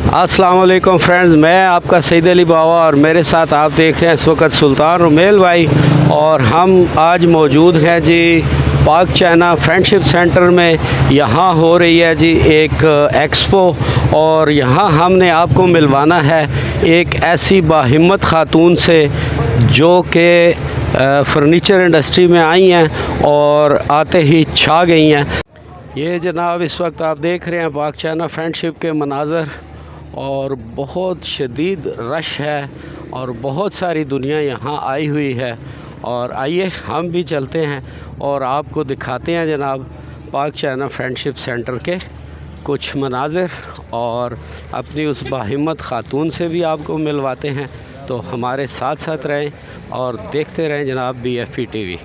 अस्सलाम वालेकुम फ्रेंड्स, मैं आपका सईद अली बावा और मेरे साथ आप देख रहे हैं इस वक्त सुल्तान रुमेल भाई। और हम आज मौजूद हैं जी पाक चाइना फ्रेंडशिप सेंटर में। यहाँ हो रही है जी एक एक्सपो और यहाँ हमने आपको मिलवाना है एक ऐसी बाहिम्मत खातून से जो कि फ़र्नीचर इंडस्ट्री में आई हैं और आते ही छा गई हैं। ये जनाब इस वक्त आप देख रहे हैं पाक चाइना फ्रेंडशिप के मनाज़र और बहुत शदीद रश है और बहुत सारी दुनिया यहाँ आई हुई है। और आइए हम भी चलते हैं और आपको दिखाते हैं जनाब पाक चाइना फ्रेंडशिप सेंटर के कुछ मनाज़र और अपनी उस बाहिम्मत खातून से भी आपको मिलवाते हैं। तो हमारे साथ साथ रहें और देखते रहें जनाब BFP TV।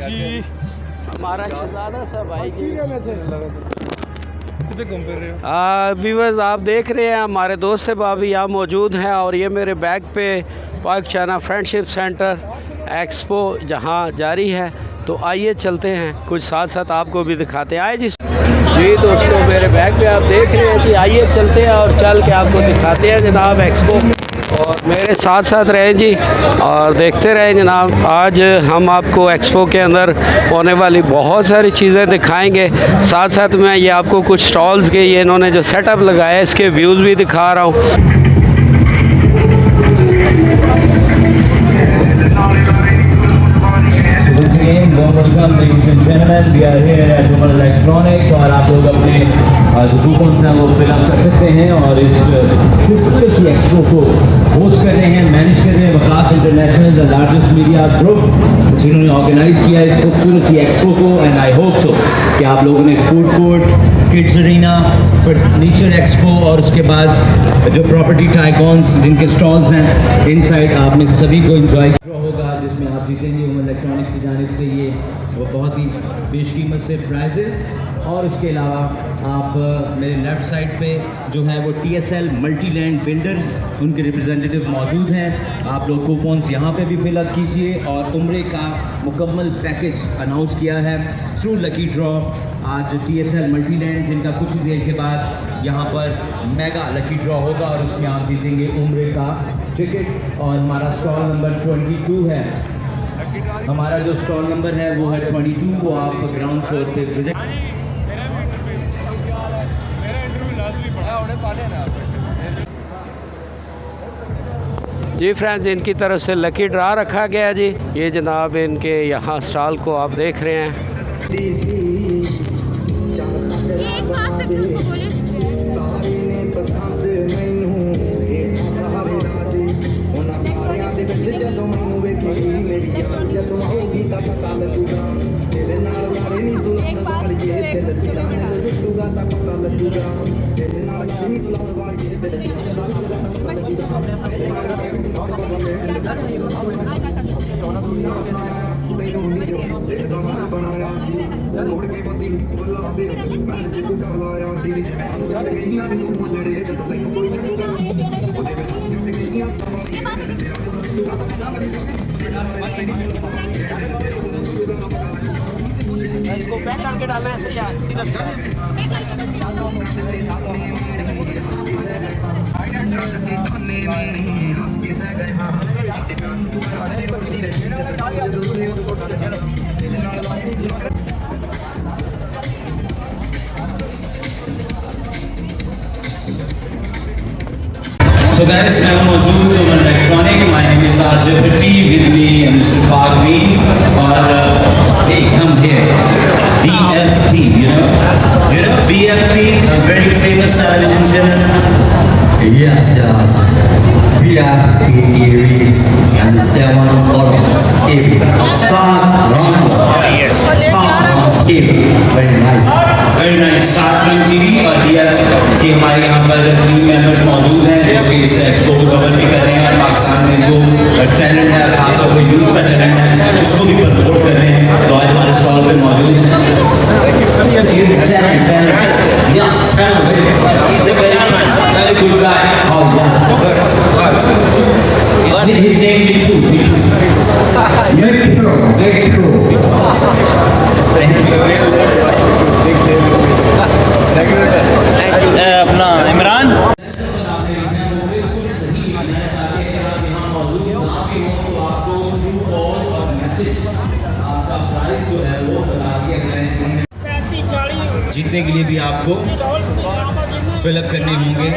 जी हमारा शहजादा सा भाई जी व्यूअर्स आप देख रहे हैं हमारे दोस्त से भाभी यहाँ मौजूद हैं और ये मेरे बैग पे पाक चाइना फ्रेंडशिप सेंटर एक्सपो जहाँ जारी है। तो आइए चलते हैं, कुछ साथ साथ आपको भी दिखाते हैं। आए जी दोस्तों, मेरे बैग पे आप देख रहे हैं कि आइए चलते हैं और चल के आपको दिखाते हैं जनाब एक्सपो। और मेरे साथ साथ रहें जी और देखते रहें जनाब। आज हम आपको एक्सपो के अंदर होने वाली बहुत सारी चीज़ें दिखाएंगे। साथ साथ मैं ये आपको कुछ स्टॉल्स के ये इन्होंने जो सेटअप लगाया है इसके व्यूज़ भी दिखा रहा हूँ। Welcome ladies and gentleman, we are here at Umar electronic. और आप लोग अपने जो कूपन्स हैं वो फिल अप कर सकते हैं और इस खूबसूरत सी एक्सपो को होस्ट कर रहे हैं, मैनेज कर रहे हैं Waqas international, the largest media group, जिन्होंने ऑर्गेनाइज किया इस खूबसूरत सी एक्सपो को। एंड आई होप सो कि आप लोगों ने food court, kids arena, furniture expo और उसके बाद जो प्रॉपर्टी टाइकॉन्स जिनके स्टॉल्स हैं इनसाइड, आप में सभी को एंजॉय होगा, जिसमें आप जीतेंगे उमर इलेक्ट्रॉनिक्स की जानिब से ये वो बहुत ही बेशकीमत से प्राइजेस। और उसके अलावा आप मेरे लेफ़्ट साइड पे जो है वो TSL मल्टीलैंड बिल्डर्स, उनके रिप्रेजेंटेटिव मौजूद हैं। आप लोग कूपन्स यहाँ पे भी फिल अप कीजिए और उम्रे का मुकम्मल पैकेज अनाउंस किया है थ्रू लकी ड्रॉ। आज TSL मल्टीलैंड, जिनका कुछ ही देर के बाद यहाँ पर मेगा लकी ड्रॉ होगा और उसमें आप जीतेंगे उम्रे का टिकट। और हमारा स्टॉल नंबर 22 है। हमारा जो स्टॉल नंबर है वो है 22, वो आप ग्राउंड फ्लोर पे विजिट। जी फ्रेंड्स, इनकी तरफ से लकी ड्रा रखा गया जी। ये जनाब इनके यहाँ स्टॉल को आप देख रहे हैं। इसको पैक करके डालना है यार, सीधा So guys, मैं मौजूद हूँ Umar electronic. My name is Asif Bhatti, with me mister Pagvi. और hey, come here, BFP, you know BFP, a very famous television channel. Yes, BFP TV and 7 August TV. Star Rondo. Yes, Star TV. Very nice. Very nice. Star TV और BFP हमारे यहाँ पर team members मौजूद हैं जो कि इस expo को कवर भी कर रहे हैं। पाकिस्तान में जो टैलेंट है, खासतौर पर यूथ का टैलेंट है, उसको भी प्रमोट कर रहे हैं। तो आज हमारे स्टॉल पे मौजूद हैं। Yes, he's a very good guy. Oh yes, good. His name Michu. Michu. अपना इमरान जीतने के लिए भी आपको फिलअप करने होंगे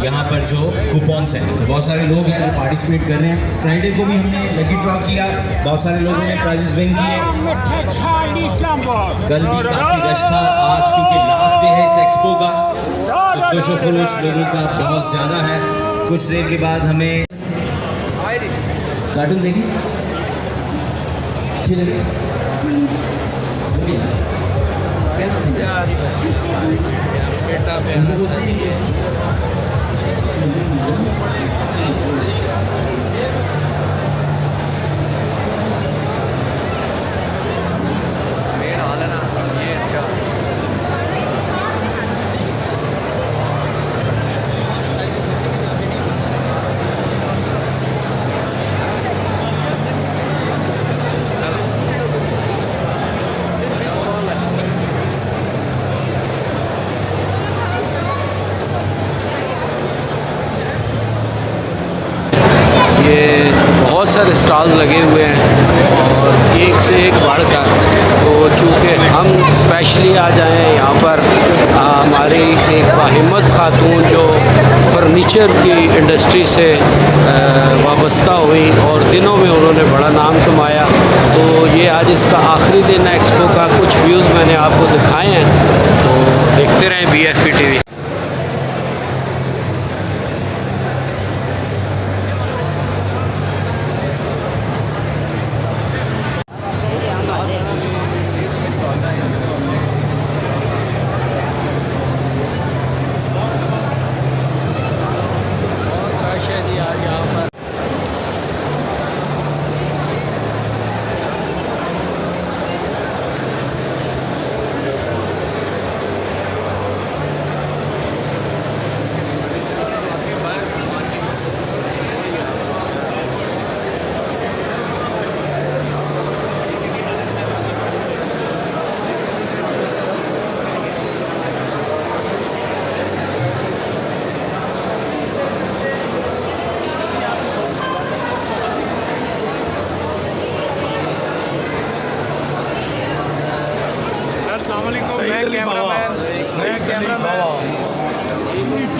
यहाँ पर जो कूपन्स हैं। तो बहुत सारे लोग हैं जो पार्टिसिपेट कर रहे हैं। फ्राइडे को भी हमने लकी ड्रॉ किया, बहुत सारे लोगों ने प्राइजेस विन किए। कल भी काफ़ी रश था, आज क्योंकि लास्ट डे है इस एक्सपो का, तो जोशो खरोश लोगों का बहुत ज़्यादा है। कुछ देर के बाद हमें कार्टून देंगे, अच्छी लगी बहुत सारे स्टॉल्स लगे हुए हैं और एक से एक बढ़कर। तो चूँकि हम स्पेशली आज आए हैं यहाँ पर, हमारी एक बाहिम्मत खातून जो फर्नीचर की इंडस्ट्री से वाबस्ता हुई और दिनों में उन्होंने बड़ा नाम कमाया। तो ये आज इसका आखिरी दिन है एक्सपो का। कुछ व्यूज़ मैंने आपको दिखाए हैं, तो देखते रहें BFP TV।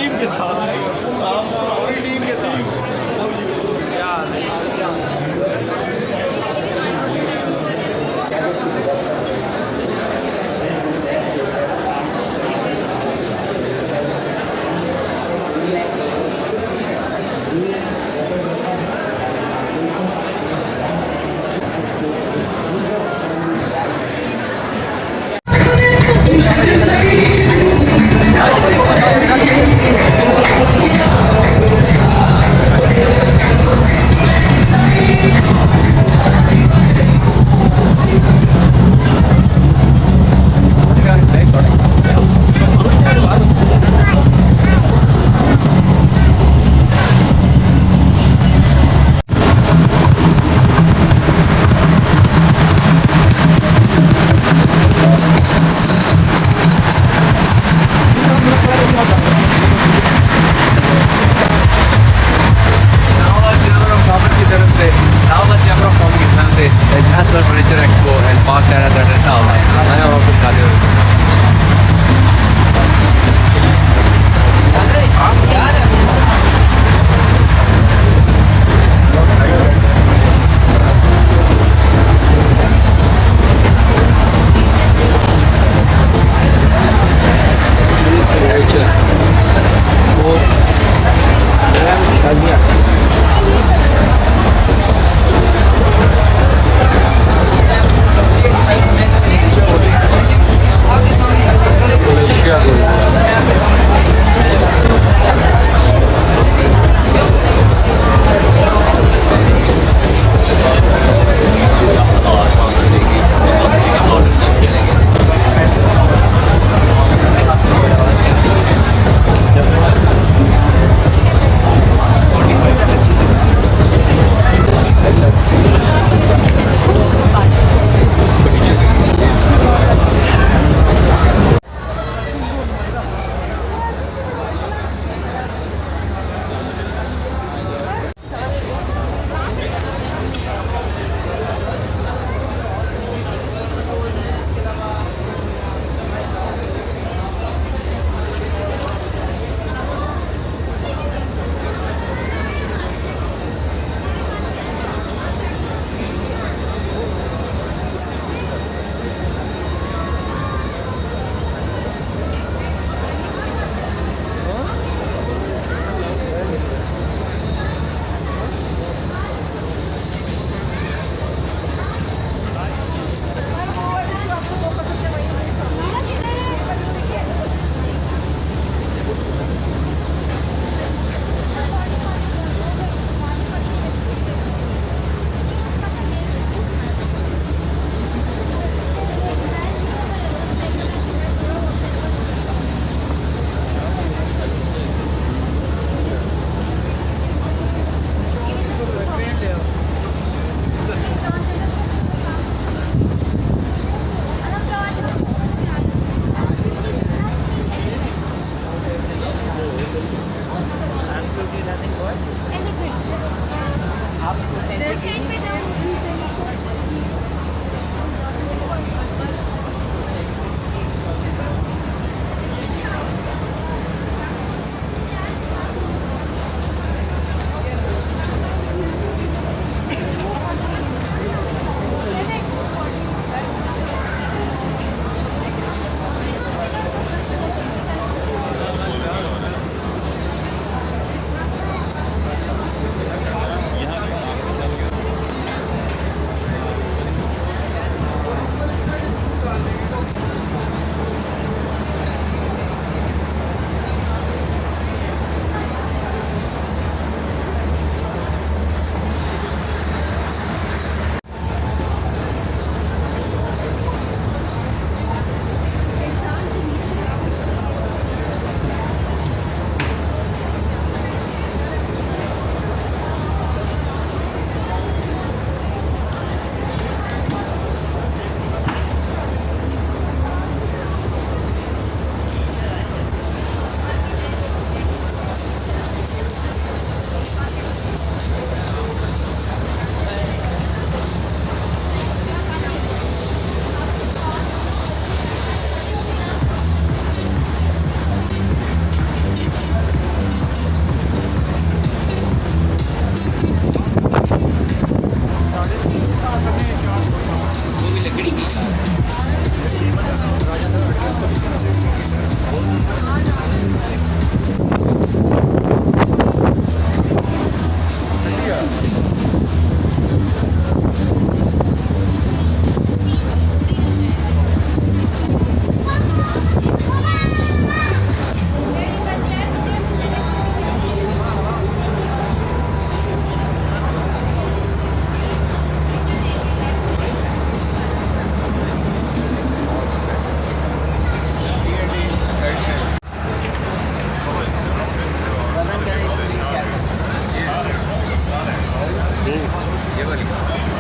टीम के साथ टीम के साथ ये वाली